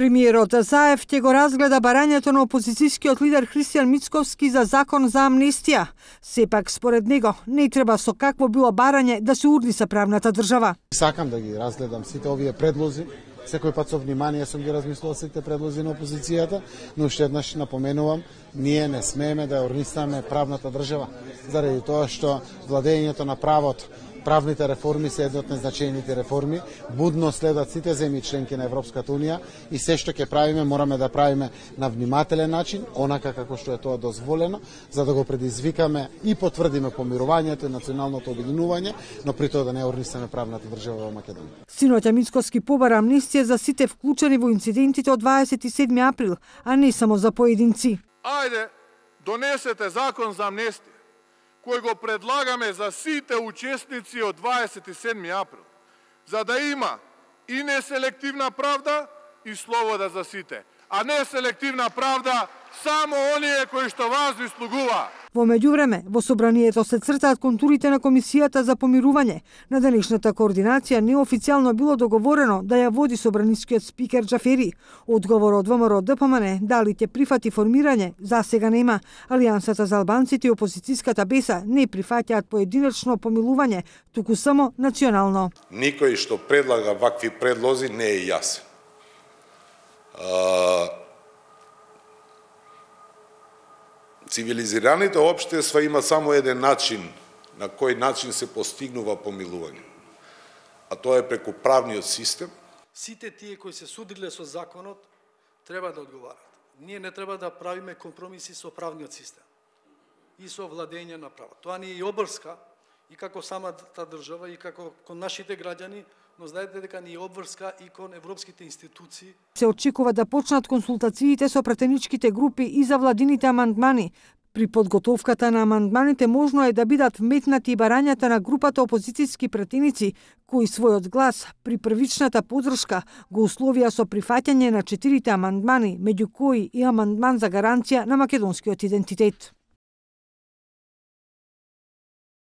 Премиерот Заев ќе го разгледа барањето на опозицијскиот лидер Христијан Мицковски за закон за амнестија. Сепак, според него, не треба со какво било барање да се урниса правната држава. Сакам да ги разгледам сите овие предлози. Секој пат со внимание сум ги размислувал сите предлози на опозицијата, но уште еднаш напоменувам, ние не смееме да урнисаме правната држава, заради тоа што владењето на правото, правните реформи се едно од најзначајните реформи, будно следат сите земји членки на Европската унија и се што ќе правиме мораме да правиме на внимателен начин, онака како што е тоа дозволено, за да го предизвикаме и потврдиме помирувањето и националното обединување, но при тоа да не урнисаме правната држава во Македонија. Синоќа Мицковски побара амнестија за сите вклучени во инцидентите од 27 април, а не само за поединци. Ајде, донесете закон за амнестија, кој го предлагаме за сите учесници од 27 април, за да има и неселективна правда и слобода за сите, а не селективна правда само оние кои што вас заслугува. Во меѓувреме, во собранието се цртаат контурите на Комисијата за помирување. На денешната координација неофицијално било договорено да ја води собранискиот спикер Џафери. Одговор од ВМРО ДПМН дали ќе прифати формирање за сега нема. Алијансата за албанците и опозицијската БЕСА не прифаќаат поединечно помилување, туку само национално. Никој што предлага вакви предлози не е јасен. Цивилизираните општества има само еден начин на кој начин се постигнува помилување. А тоа е преку правниот систем. Сите тие кои се судиле со законот треба да одговарат. Ние не треба да правиме компромиси со правниот систем и со владење на право. Тоа ни е обврска и како самата држава и како кон нашите граѓани, но знаете дека ни е обврска и кон европските институции. Се очекува да почнат консултациите со пратеничките групи и за владините амандмани. При подготовката на амандманите можно е да бидат вметнати барањата на групата опозицијски пратеници, кои својот глас при првичната подршка го условија со прифаќање на 4 амандмани, меѓу кои и амандман за гаранција на македонскиот идентитет.